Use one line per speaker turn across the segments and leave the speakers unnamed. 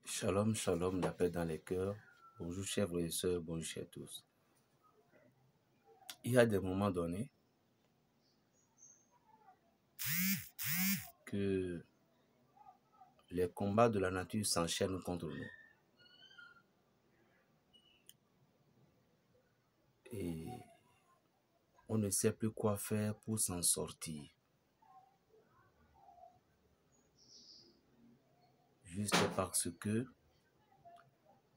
Shalom, shalom, la paix dans les cœurs. Bonjour chers frères et sœurs, bonjour chers tous. Il y a des moments donnés que les combats de la nature s'enchaînent contre nous. Et on ne sait plus quoi faire pour s'en sortir. Juste parce que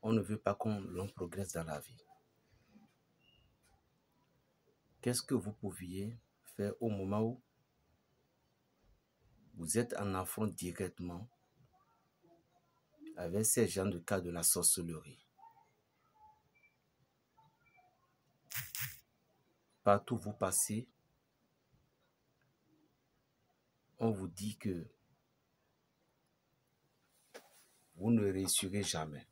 on ne veut pas l'on progresse dans la vie. Qu'est-ce que vous pouviez faire au moment où vous êtes en affront directement avec ces gens de cas de la sorcellerie? Partout où vous passez, on vous dit que vous ne réussirez jamais.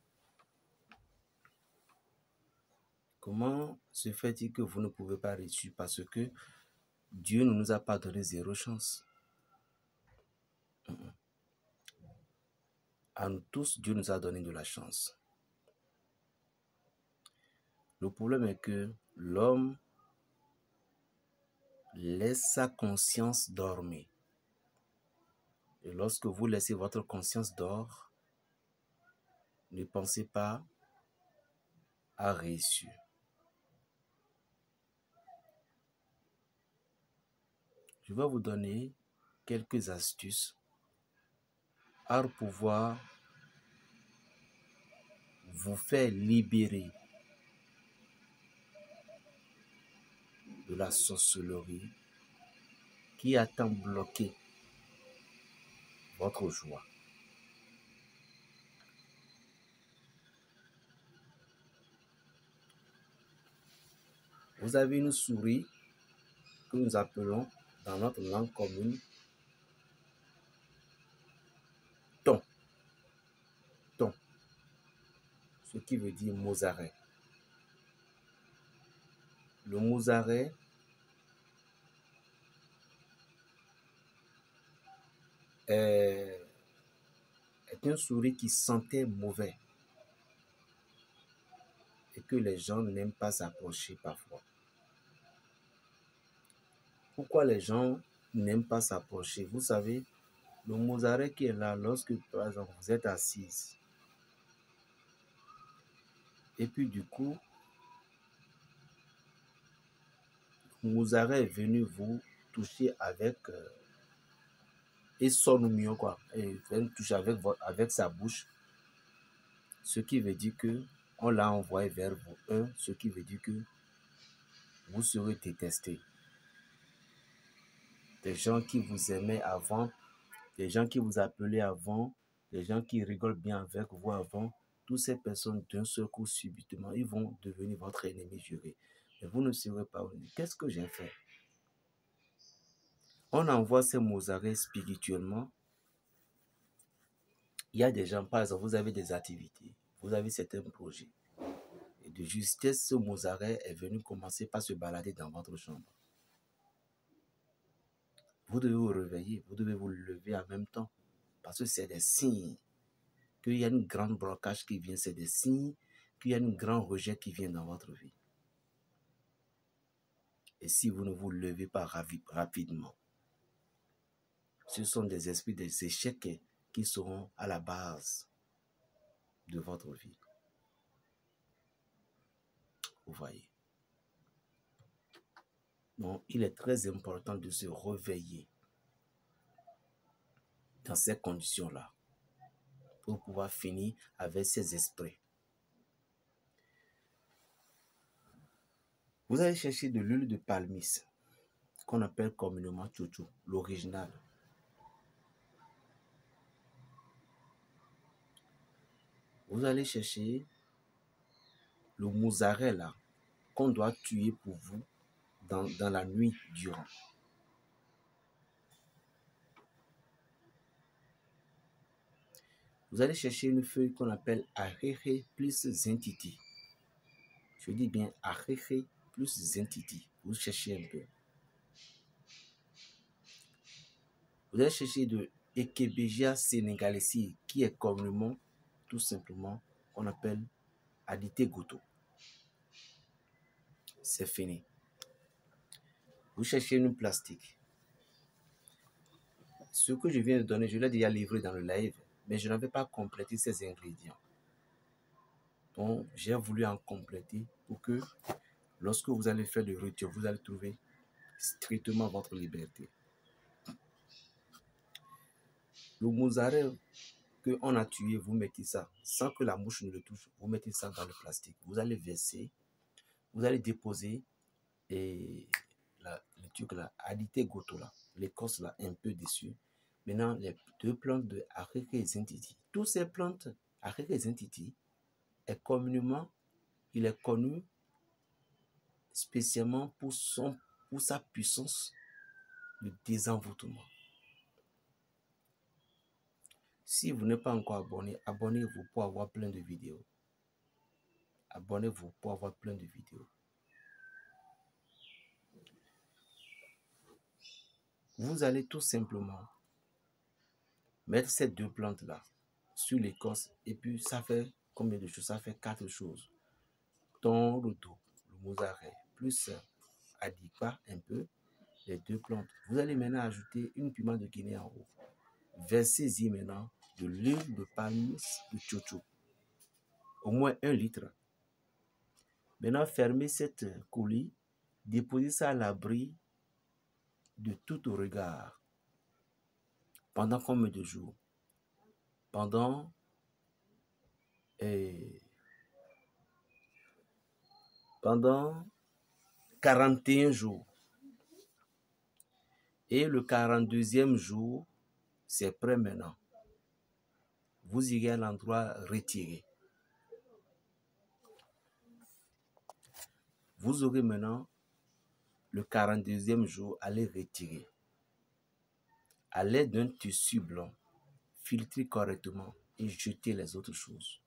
Comment se fait-il que vous ne pouvez pas réussir? Parce que Dieu ne nous a pas donné zéro chance. À nous tous, Dieu nous a donné de la chance. Le problème est que l'homme laisse sa conscience dormir. Et lorsque vous laissez votre conscience dormir, ne pensez pas à réussir. Je vais vous donner quelques astuces pour pouvoir vous faire libérer de la sorcellerie qui a tant bloqué votre joie. Vous avez une souris que nous appelons dans notre langue commune thon. Thon. Ce qui veut dire mosaret. Le mosaret est une souris qui sentait mauvais et que les gens n'aiment pas s'approcher parfois. Pourquoi les gens n'aiment pas s'approcher? Vous savez, le mosaret qui est là, lorsque par exemple vous êtes assise et puis du coup, le mosaret est venu vous toucher avec et sonne mieux quoi, et vient toucher avec sa bouche, ce qui veut dire que on l'a envoyé vers vous, ce qui veut dire que vous serez détesté. Des gens qui vous aimaient avant, des gens qui vous appelaient avant, des gens qui rigolent bien avec vous avant, toutes ces personnes d'un seul coup subitement, ils vont devenir votre ennemi juré. Mais vous ne serez pas honnête. Qu'est-ce que j'ai fait? On envoie ces mosarets spirituellement. Il y a des gens, par exemple, vous avez des activités, vous avez certains projets. Et de justesse, ce mosaret est venu commencer par se balader dans votre chambre. Vous devez vous réveiller, vous devez vous lever en même temps. Parce que c'est des signes qu'il y a une grande blocage qui vient. C'est des signes qu'il y a un grand rejet qui vient dans votre vie. Et si vous ne vous levez pas rapidement, ce sont des esprits, des échecs qui seront à la base de votre vie. Vous voyez. Donc, il est très important de se réveiller dans ces conditions-là pour pouvoir finir avec ces esprits. Vous allez chercher de l'huile de palmiste, qu'on appelle communément tchouchou, l'original. Vous allez chercher le mosaret là, qu'on doit tuer pour vous dans la nuit durant. Vous allez chercher une feuille qu'on appelle Ahehe plus Zintiti. Je dis bien Ahehe plus Zintiti. Vous cherchez un peu. Vous allez chercher de Ekebegia sénégalesi, qui est communément tout simplement qu'on appelle Adité Goto. C'est fini. Vous cherchez une plastique. Ce que je viens de donner, je l'ai déjà livré dans le live, mais je n'avais pas complété ces ingrédients. Donc, j'ai voulu en compléter pour que lorsque vous allez faire le rituel, vous allez trouver strictement votre liberté. Le mozzarella qu'on a tué, vous mettez ça, sans que la mouche ne le touche, vous mettez ça dans le plastique. Vous allez verser, vous allez déposer et le truc là, Adité Goto là, l'écorce là, un peu dessus. Maintenant, les 2 plantes de Areke et Zintiti. Toutes ces plantes, Areke et Zintiti, il est connu spécialement pour sa puissance de désenvoûtement. Si vous n'êtes pas encore abonné, abonnez-vous pour avoir plein de vidéos. Abonnez-vous pour avoir plein de vidéos. Vous allez tout simplement mettre ces 2 plantes-là sur l'écorce et puis ça fait combien de choses? Ça fait 4 choses. Ton roto, le mozzarella, plus adipa un peu, les 2 plantes. Vous allez maintenant ajouter une piment de Guinée en haut. Versez-y maintenant de l'huile de palme de chocho. Au moins 1 litre. Maintenant, fermez cette coulis, déposez ça à l'abri de tout regard. Pendant combien de jours? Pendant 41 jours. Et le 42e jour, c'est prêt maintenant. Vous irez à l'endroit retiré. Vous aurez maintenant le 42e jour à les retirer. À l'aide d'un tissu blanc, filtrez correctement et jetez les autres choses.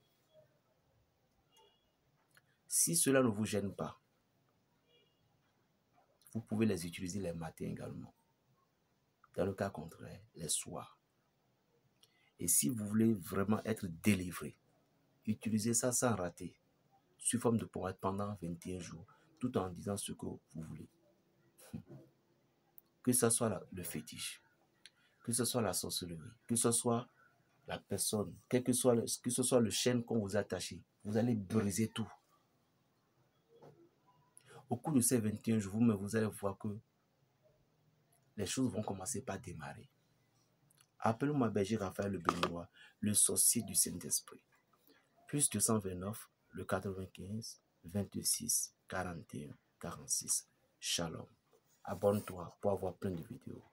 Si cela ne vous gêne pas, vous pouvez les utiliser les matins également. Dans le cas contraire, les soirs. Et si vous voulez vraiment être délivré, utilisez ça sans rater, sous forme de pommade pendant 21 jours, tout en disant ce que vous voulez. Que ce soit le fétiche, que ce soit la sorcellerie, que ce soit la personne, que ce soit le chaîne qu'on vous a attaché, vous allez briser tout. Au cours de ces 21 jours, vous allez voir que les choses vont commencer par démarrer. Appelez-moi Berger Raphaël Le Béninois, le sorcier du Saint-Esprit. Plus 229, le 95, 26, 41, 46. Shalom. Abonne-toi pour avoir plein de vidéos.